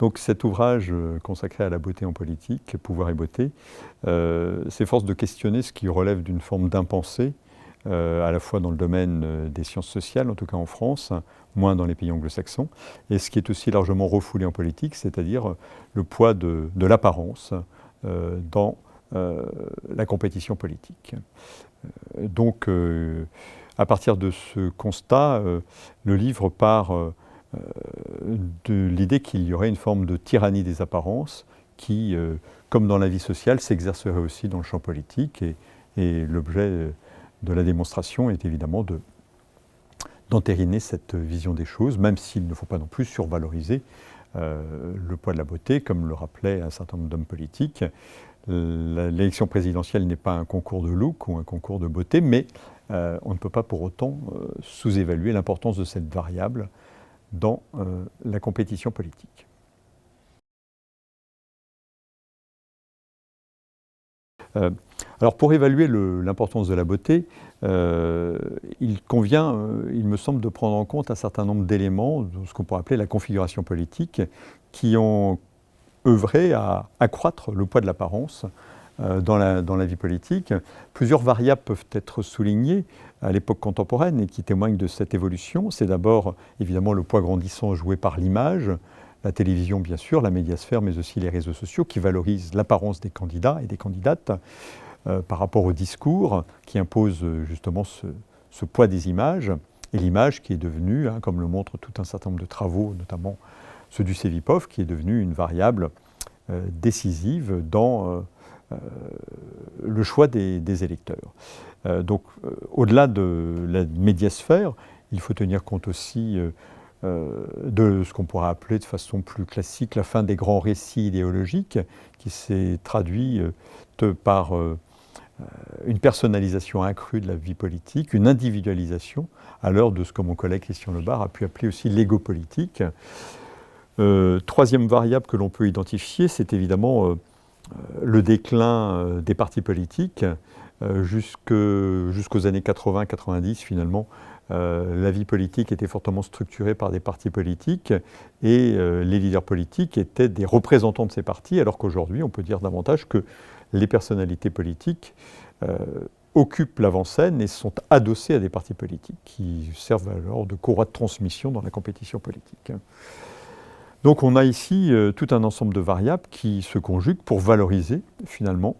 Donc cet ouvrage consacré à la beauté en politique, Pouvoir et beauté, s'efforce de questionner ce qui relève d'une forme d'impensé, à la fois dans le domaine des sciences sociales, en tout cas en France, moins dans les pays anglo-saxons, et ce qui est aussi largement refoulé en politique, c'est-à-dire le poids de l'apparence dans la compétition politique. Donc, à partir de ce constat, le livre part de l'idée qu'il y aurait une forme de tyrannie des apparences qui, comme dans la vie sociale, s'exercerait aussi dans le champ politique. Et l'objet de la démonstration est évidemment d'entériner cette vision des choses, même s'il ne faut pas non plus survaloriser le poids de la beauté, comme le rappelait un certain nombre d'hommes politiques. L'élection présidentielle n'est pas un concours de look ou un concours de beauté, mais on ne peut pas pour autant sous-évaluer l'importance de cette variable dans la compétition politique. Alors pour évaluer l'importance de la beauté, il convient, il me semble, de prendre en compte un certain nombre d'éléments, ce qu'on pourrait appeler la configuration politique, qui ont œuvré à accroître le poids de l'apparence dans la vie politique. Plusieurs variables peuvent être soulignées à l'époque contemporaine et qui témoignent de cette évolution. C'est d'abord évidemment le poids grandissant joué par l'image, la télévision bien sûr, la médiasphère, mais aussi les réseaux sociaux qui valorisent l'apparence des candidats et des candidates par rapport au discours qui impose justement ce poids des images, et l'image qui est devenue, comme le montrent tout un certain nombre de travaux, notamment ceux du CEVIPOF, qui est devenu une variable décisive dans le choix des électeurs. Donc, au-delà de la médiasphère, il faut tenir compte aussi de ce qu'on pourrait appeler de façon plus classique la fin des grands récits idéologiques, qui s'est traduit par une personnalisation accrue de la vie politique, une individualisation, à l'heure de ce que mon collègue Christian Lebar a pu appeler aussi l'ego politique. Troisième variable que l'on peut identifier, c'est évidemment le déclin des partis politiques. Jusqu'aux années 80-90, finalement, la vie politique était fortement structurée par des partis politiques et les leaders politiques étaient des représentants de ces partis, alors qu'aujourd'hui, on peut dire davantage que les personnalités politiques occupent l'avant-scène et sont adossées à des partis politiques qui servent alors de courroie de transmission dans la compétition politique. Donc on a ici tout un ensemble de variables qui se conjuguent pour valoriser finalement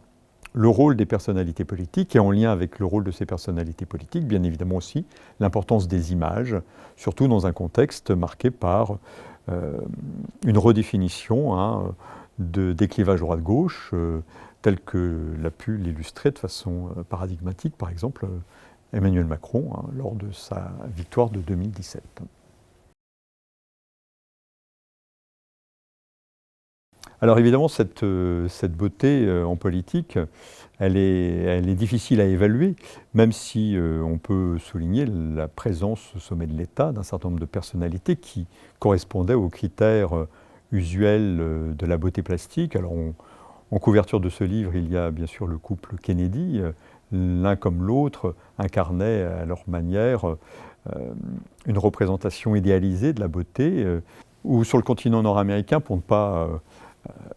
le rôle des personnalités politiques et en lien avec le rôle de ces personnalités politiques, bien évidemment aussi l'importance des images, surtout dans un contexte marqué par une redéfinition des clivages droite-gauche, tel que l'a pu l'illustrer de façon paradigmatique, par exemple, Emmanuel Macron, lors de sa victoire de 2017. Alors évidemment, cette beauté en politique, elle est difficile à évaluer, même si on peut souligner la présence au sommet de l'État d'un certain nombre de personnalités qui correspondaient aux critères usuels de la beauté plastique. Alors en couverture de ce livre, il y a bien sûr le couple Kennedy. L'un comme l'autre incarnaient à leur manière une représentation idéalisée de la beauté, ou sur le continent nord-américain, pour ne pas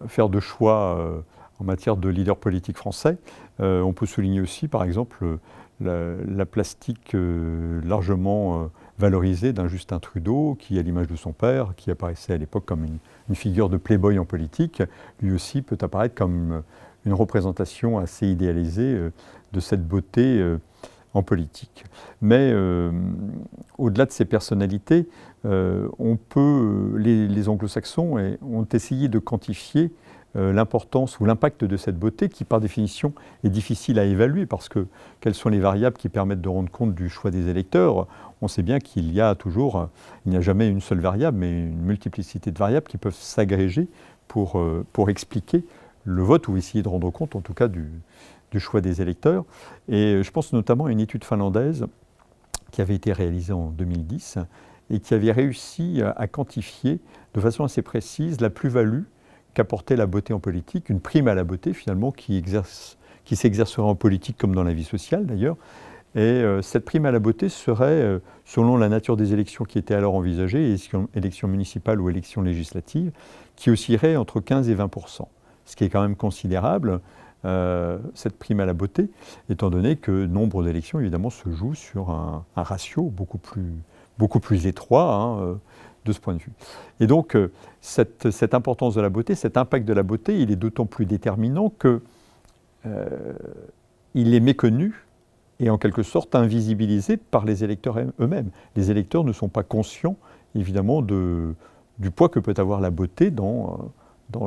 faire de choix en matière de leader politique français. On peut souligner aussi, par exemple, la plastique largement valorisée d'un Justin Trudeau, qui, à l'image de son père, qui apparaissait à l'époque comme une figure de playboy en politique, lui aussi peut apparaître comme une représentation assez idéalisée de cette beauté en politique. Mais au-delà de ces personnalités, les anglo-saxons ont essayé de quantifier l'importance ou l'impact de cette beauté qui, par définition, est difficile à évaluer parce que quelles sont les variables qui permettent de rendre compte du choix des électeurs? On sait bien qu'il n'y a jamais une seule variable, mais une multiplicité de variables qui peuvent s'agréger pour expliquer le vote ou essayer de rendre compte, en tout cas, du choix des électeurs. Et je pense notamment à une étude finlandaise qui avait été réalisée en 2010 et qui avait réussi à quantifier de façon assez précise la plus-value qu'apportait la beauté en politique, une prime à la beauté finalement qui s'exercerait en politique comme dans la vie sociale d'ailleurs, Et cette prime à la beauté serait, selon la nature des élections qui étaient alors envisagées, élections municipales ou élections législatives, qui oscillerait entre 15 et 20%, ce qui est quand même considérable, cette prime à la beauté, étant donné que nombre d'élections, évidemment, se jouent sur un ratio beaucoup plus étroit, hein, de ce point de vue. Et donc, cette importance de la beauté, cet impact de la beauté, il est d'autant plus déterminant qu'il est méconnu et en quelque sorte invisibilisé par les électeurs eux-mêmes. Les électeurs ne sont pas conscients, évidemment, du poids que peut avoir la beauté dans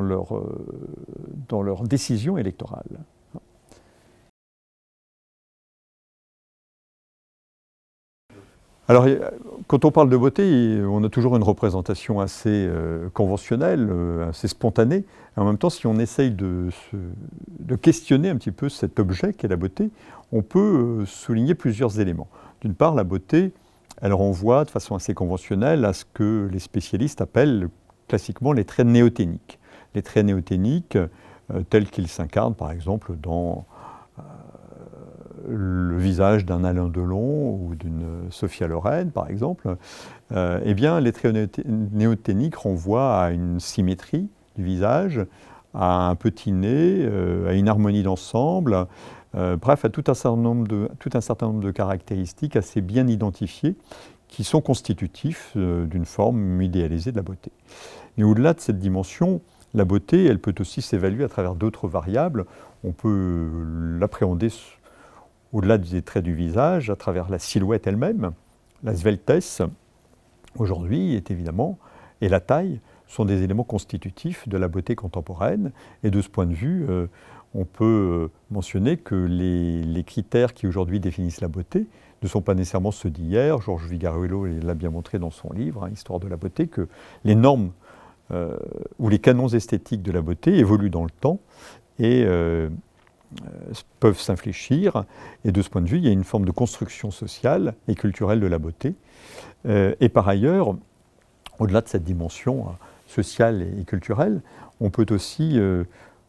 leur décision électorale. Alors, quand on parle de beauté, on a toujours une représentation assez conventionnelle, assez spontanée. Et en même temps, si on essaye de questionner un petit peu cet objet qu'est la beauté, on peut souligner plusieurs éléments. D'une part, la beauté, elle renvoie de façon assez conventionnelle à ce que les spécialistes appellent classiquement les traits néoténiques. Les traits néoténiques, tels qu'ils s'incarnent par exemple dans le visage d'un Alain Delon ou d'une Sophia Loren, par exemple, eh bien, les traits néoténiques renvoient à une symétrie du visage, à un petit nez, à une harmonie d'ensemble, bref, à tout un certain nombre de caractéristiques assez bien identifiées qui sont constitutifs d'une forme idéalisée de la beauté. Mais au-delà de cette dimension, la beauté, elle peut aussi s'évaluer à travers d'autres variables. On peut l'appréhender au-delà des traits du visage, à travers la silhouette elle-même. La sveltesse, aujourd'hui, est évidemment, et la taille, sont des éléments constitutifs de la beauté contemporaine. Et de ce point de vue, on peut mentionner que les critères qui aujourd'hui définissent la beauté ne sont pas nécessairement ceux d'hier. Georges Vigaruelo l'a bien montré dans son livre, hein, Histoire de la beauté, que les normes ou les canons esthétiques de la beauté évoluent dans le temps et peuvent s'infléchir. Et de ce point de vue, il y a une forme de construction sociale et culturelle de la beauté. Et par ailleurs, au-delà de cette dimension sociale et culturelle, on peut aussi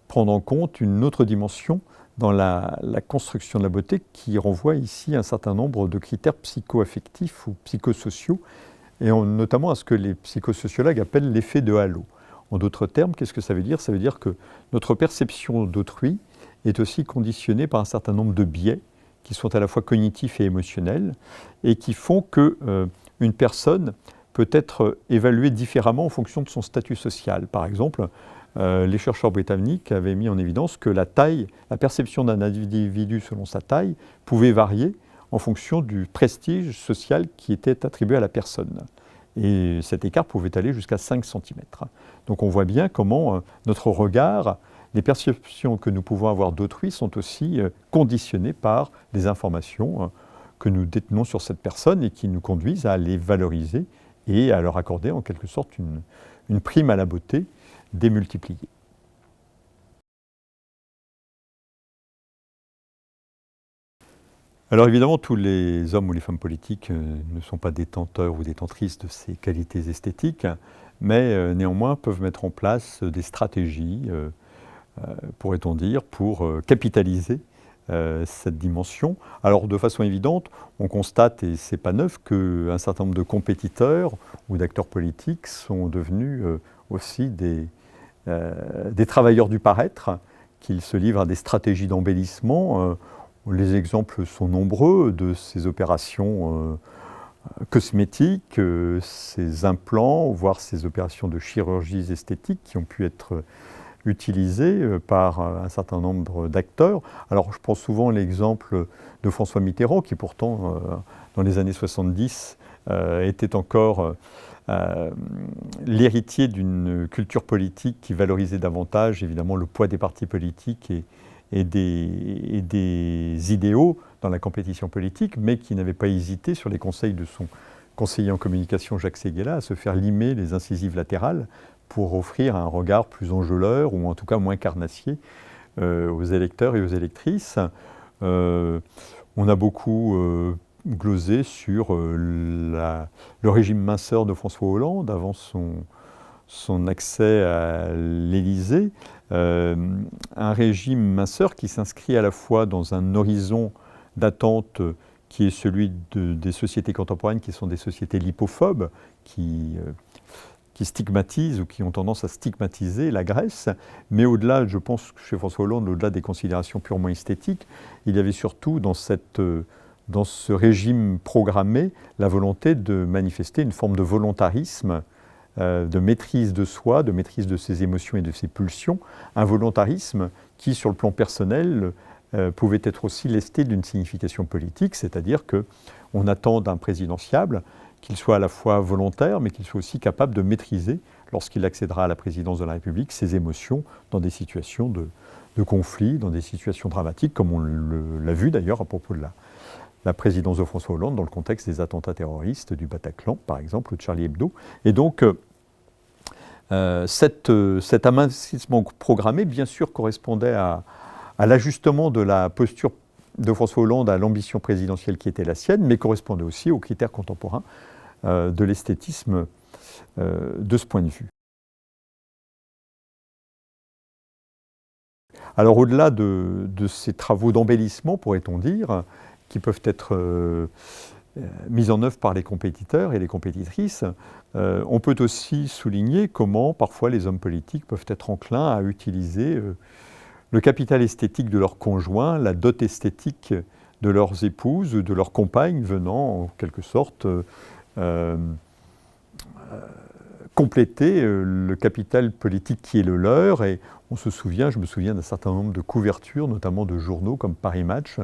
prendre en compte une autre dimension dans la construction de la beauté qui renvoie ici à un certain nombre de critères psycho-affectifs ou psychosociaux, et notamment à ce que les psychosociologues appellent l'effet de halo. En d'autres termes, qu'est-ce que ça veut dire? Ça veut dire que notre perception d'autrui est aussi conditionnée par un certain nombre de biais qui sont à la fois cognitifs et émotionnels et qui font qu'une personne peut être évaluée différemment en fonction de son statut social. Par exemple, les chercheurs britanniques avaient mis en évidence que la perception d'un individu selon sa taille pouvait varier en fonction du prestige social qui était attribué à la personne. Et cet écart pouvait aller jusqu'à 5 cm. Donc on voit bien comment notre regard, les perceptions que nous pouvons avoir d'autrui sont aussi conditionnées par les informations que nous détenons sur cette personne et qui nous conduisent à les valoriser et à leur accorder en quelque sorte une prime à la beauté démultipliée. Alors évidemment, tous les hommes ou les femmes politiques ne sont pas détenteurs ou détentrices de ces qualités esthétiques, mais néanmoins peuvent mettre en place des stratégies, pourrait-on dire, pour capitaliser cette dimension. Alors de façon évidente, on constate, et ce n'est pas neuf, qu'un certain nombre de compétiteurs ou d'acteurs politiques sont devenus aussi des travailleurs du paraître, qu'ils se livrent à des stratégies d'embellissement. Les exemples sont nombreux de ces opérations cosmétiques, ces implants, voire ces opérations de chirurgie esthétique qui ont pu être utilisées par un certain nombre d'acteurs. Alors je prends souvent l'exemple de François Mitterrand, qui pourtant, dans les années 70, était encore l'héritier d'une culture politique qui valorisait davantage évidemment le poids des partis politiques et des idéaux dans la compétition politique, mais qui n'avait pas hésité, sur les conseils de son conseiller en communication Jacques Séguéla, à se faire limer les incisives latérales pour offrir un regard plus enjôleur, ou en tout cas moins carnassier, aux électeurs et aux électrices. On a beaucoup glosé sur le régime minceur de François Hollande avant son accès à l'Élysée. Un régime minceur qui s'inscrit à la fois dans un horizon d'attente qui est celui des sociétés contemporaines qui sont des sociétés lipophobes, qui stigmatisent ou qui ont tendance à stigmatiser la graisse. Mais au-delà, je pense que chez François Hollande, au-delà des considérations purement esthétiques, il y avait surtout dans ce régime programmé la volonté de manifester une forme de volontarisme, de maîtrise de soi, de maîtrise de ses émotions et de ses pulsions, un volontarisme qui, sur le plan personnel, pouvait être aussi lesté d'une signification politique, c'est-à-dire qu'on attend d'un présidentiable qu'il soit à la fois volontaire, mais qu'il soit aussi capable de maîtriser, lorsqu'il accédera à la présidence de la République, ses émotions dans des situations de conflit, dans des situations dramatiques, comme on l'a vu d'ailleurs à propos de la présidence de François Hollande dans le contexte des attentats terroristes du Bataclan, par exemple, ou de Charlie Hebdo. Et donc, cet amincissement programmé, bien sûr, correspondait à l'ajustement de la posture de François Hollande à l'ambition présidentielle qui était la sienne, mais correspondait aussi aux critères contemporains de l'esthétisme de ce point de vue. Alors au-delà de ces travaux d'embellissement, pourrait-on dire, qui peuvent être mis en œuvre par les compétiteurs et les compétitrices, on peut aussi souligner comment parfois les hommes politiques peuvent être enclins à utiliser le capital esthétique de leurs conjoints, la dot esthétique de leurs épouses ou de leurs compagnes venant en quelque sorte compléter le capital politique qui est le leur. Et je me souviens d'un certain nombre de couvertures, notamment de journaux comme Paris Match,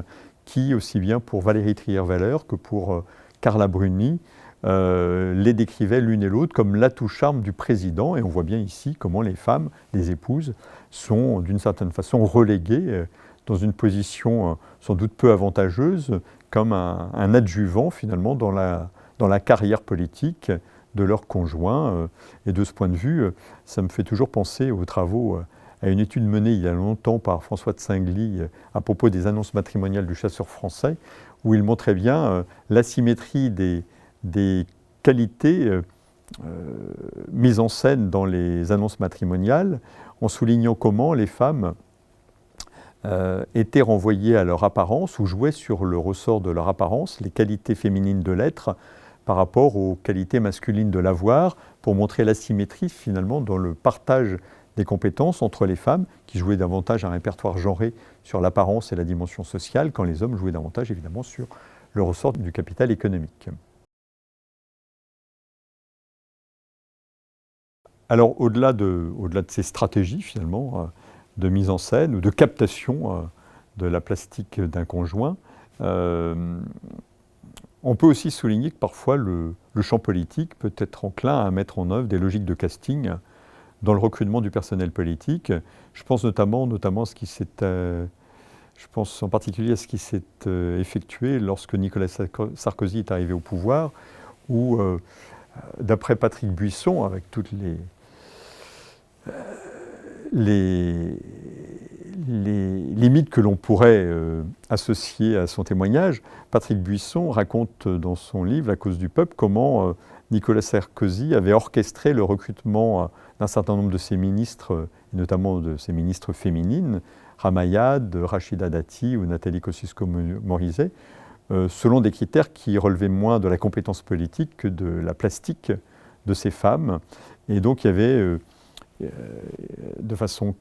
qui, aussi bien pour Valérie Trierweiler que pour Carla Bruni, les décrivaient l'une et l'autre comme l'atout charme du président. Et on voit bien ici comment les femmes, les épouses, sont d'une certaine façon reléguées dans une position sans doute peu avantageuse, comme un adjuvant finalement dans la carrière politique de leur conjoint. Et de ce point de vue, ça me fait toujours penser aux travaux, à une étude menée il y a longtemps par François de Singly à propos des annonces matrimoniales du chasseur français, où il montrait bien l'asymétrie des qualités mises en scène dans les annonces matrimoniales, en soulignant comment les femmes étaient renvoyées à leur apparence ou jouaient sur le ressort de leur apparence, les qualités féminines de l'être, par rapport aux qualités masculines de l'avoir, pour montrer l'asymétrie finalement dans le partage des compétences entre les femmes, qui jouaient davantage un répertoire genré sur l'apparence et la dimension sociale, quand les hommes jouaient davantage évidemment sur le ressort du capital économique. Alors au-delà de ces stratégies finalement de mise en scène ou de captation de la plastique d'un conjoint, on peut aussi souligner que parfois le champ politique peut être enclin à mettre en œuvre des logiques de casting dans le recrutement du personnel politique. Je pense notamment à ce qui s'est, je pense en particulier à ce qui s'est effectué lorsque Nicolas Sarkozy est arrivé au pouvoir, où d'après Patrick Buisson, avec toutes les limites que l'on pourrait associer à son témoignage, Patrick Buisson raconte dans son livre « La cause du peuple » comment Nicolas Sarkozy avait orchestré le recrutement d'un certain nombre de ses ministres, et notamment de ses ministres féminines, Ramayad, Rachida Dati ou Nathalie Kosciusko-Morizet, selon des critères qui relevaient moins de la compétence politique que de la plastique de ces femmes. Et donc il y avait de façon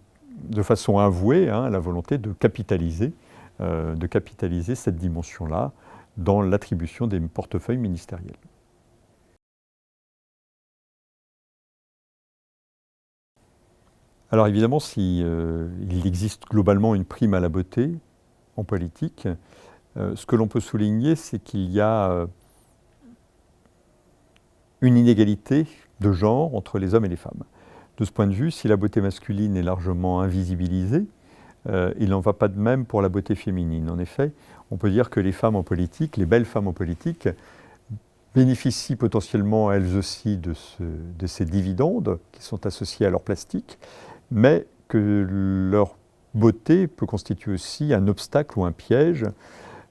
avouée la volonté de capitaliser cette dimension-là dans l'attribution des portefeuilles ministériels. Alors évidemment, il existe globalement une prime à la beauté en politique, ce que l'on peut souligner, c'est qu'il y a une inégalité de genre entre les hommes et les femmes. De ce point de vue, si la beauté masculine est largement invisibilisée, il n'en va pas de même pour la beauté féminine. En effet, on peut dire que les femmes en politique, les belles femmes en politique, bénéficient potentiellement elles aussi de ces dividendes qui sont associés à leur plastique, mais que leur beauté peut constituer aussi un obstacle ou un piège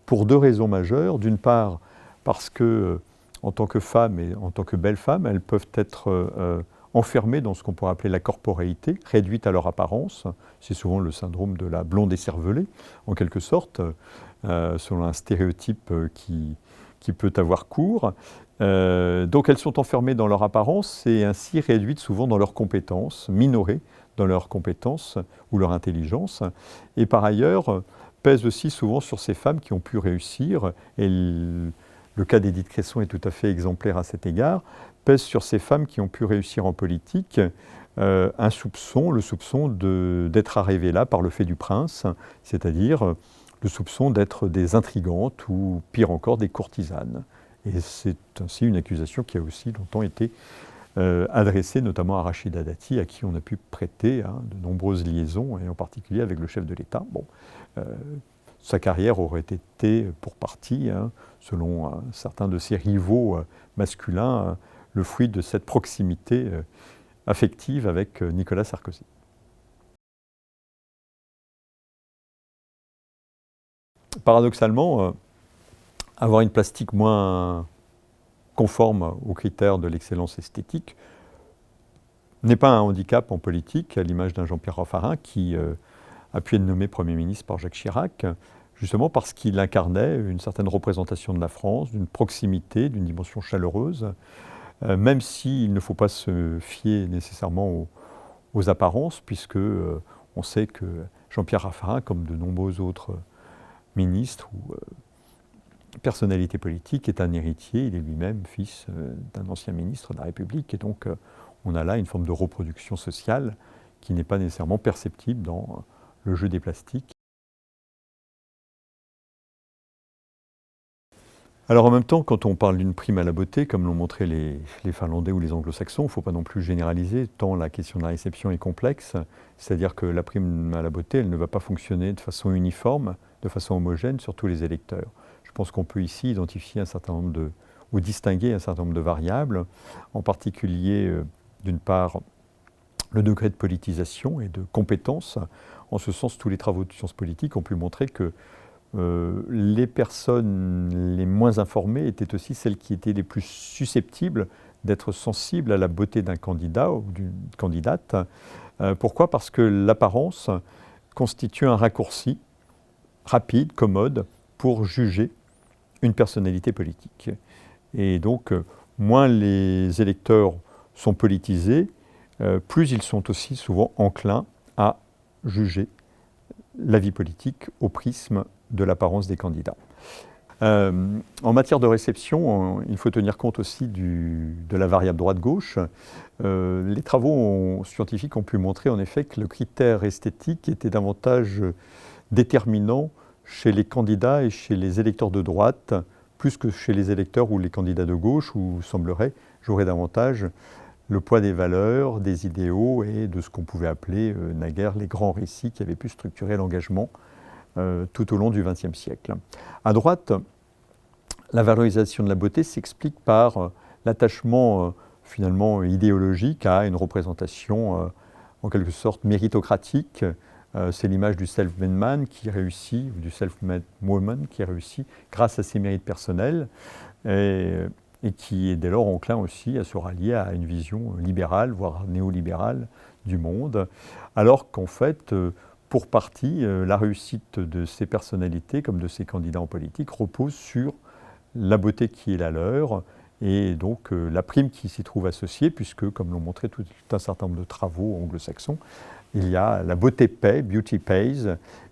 pour deux raisons majeures. D'une part, parce que en tant que femme et en tant que belle femme, elles peuvent être enfermées dans ce qu'on pourrait appeler la corporéité, réduites à leur apparence. C'est souvent le syndrome de la blonde écervelée, en quelque sorte, selon un stéréotype qui peut avoir cours. Donc elles sont enfermées dans leur apparence et ainsi réduites souvent dans leurs compétences, minorées dans leurs compétences ou leur intelligence. Et par ailleurs, pèsent aussi souvent sur ces femmes qui ont pu réussir, et le cas d'Édith Cresson est tout à fait exemplaire à cet égard, pèse sur ces femmes qui ont pu réussir en politique un soupçon, le soupçon d'être arrivées là par le fait du prince, c'est-à-dire le soupçon d'être des intrigantes ou pire encore des courtisanes. Et c'est ainsi une accusation qui a aussi longtemps été adressée notamment à Rachida Dati, à qui on a pu prêter de nombreuses liaisons, et en particulier avec le chef de l'État. Bon, sa carrière aurait été pour partie, selon certains de ses rivaux masculins, le fruit de cette proximité affective avec Nicolas Sarkozy. Paradoxalement, avoir une plastique moins conforme aux critères de l'excellence esthétique n'est pas un handicap en politique, à l'image d'un Jean-Pierre Raffarin qui a pu être nommé Premier ministre par Jacques Chirac, justement parce qu'il incarnait une certaine représentation de la France, d'une proximité, d'une dimension chaleureuse, même s'il ne faut pas se fier nécessairement aux apparences, puisque on sait que Jean-Pierre Raffarin, comme de nombreux autres ministres ou personnalités politiques, est un héritier. Il est lui-même fils d'un ancien ministre de la République, et donc on a là une forme de reproduction sociale qui n'est pas nécessairement perceptible dans le jeu des plastiques. Alors en même temps, quand on parle d'une prime à la beauté, comme l'ont montré les Finlandais ou les Anglo-Saxons, il ne faut pas non plus généraliser, tant la question de la réception est complexe. C'est-à-dire que la prime à la beauté, elle ne va pas fonctionner de façon uniforme, de façon homogène sur tous les électeurs. Je pense qu'on peut ici identifier un certain nombre ou distinguer un certain nombre de variables, en particulier, d'une part, le degré de politisation et de compétence. En ce sens, tous les travaux de sciences politiques ont pu montrer que les personnes les moins informées étaient aussi celles qui étaient les plus susceptibles d'être sensibles à la beauté d'un candidat ou d'une candidate. Pourquoi ? Parce que l'apparence constitue un raccourci rapide, commode, pour juger une personnalité politique. Et donc, moins les électeurs sont politisés, plus ils sont aussi souvent enclins à juger la vie politique au prisme de l'apparence des candidats. En matière de réception, il faut tenir compte aussi de la variable droite-gauche. Les travaux scientifiques ont pu montrer en effet que le critère esthétique était davantage déterminant chez les candidats et chez les électeurs de droite, plus que chez les électeurs ou les candidats de gauche, où semblerait jouer davantage le poids des valeurs, des idéaux et de ce qu'on pouvait appeler naguère les grands récits qui avaient pu structurer l'engagement tout au long du XXe siècle. À droite, la valorisation de la beauté s'explique par l'attachement finalement idéologique à une représentation en quelque sorte méritocratique. C'est l'image du self-made man qui réussit, ou du self-made woman qui réussit grâce à ses mérites personnels et qui est dès lors enclin aussi à se rallier à une vision libérale, voire néolibérale du monde, alors qu'en fait, pour partie, la réussite de ces personnalités, comme de ces candidats en politique, repose sur la beauté qui est la leur, et donc la prime qui s'y trouve associée, puisque, comme l'ont montré tout un certain nombre de travaux anglo-saxons, il y a la beauté paie, beauty pays,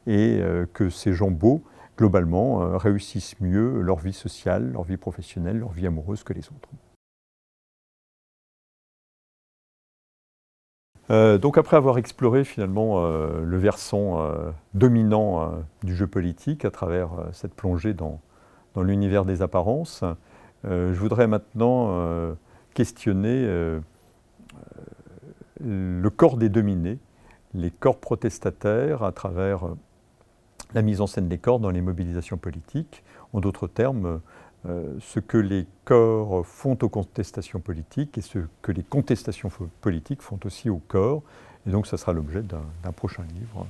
et que ces gens beaux, globalement, réussissent mieux leur vie sociale, leur vie professionnelle, leur vie amoureuse que les autres. Donc après avoir exploré finalement le versant dominant du jeu politique à travers cette plongée dans l'univers des apparences, je voudrais maintenant questionner le corps des dominés, les corps protestataires à travers la mise en scène des corps dans les mobilisations politiques. En d'autres termes, ce que les corps font aux contestations politiques et ce que les contestations politiques font aussi aux corps. Et donc, ça sera l'objet d'un prochain livre.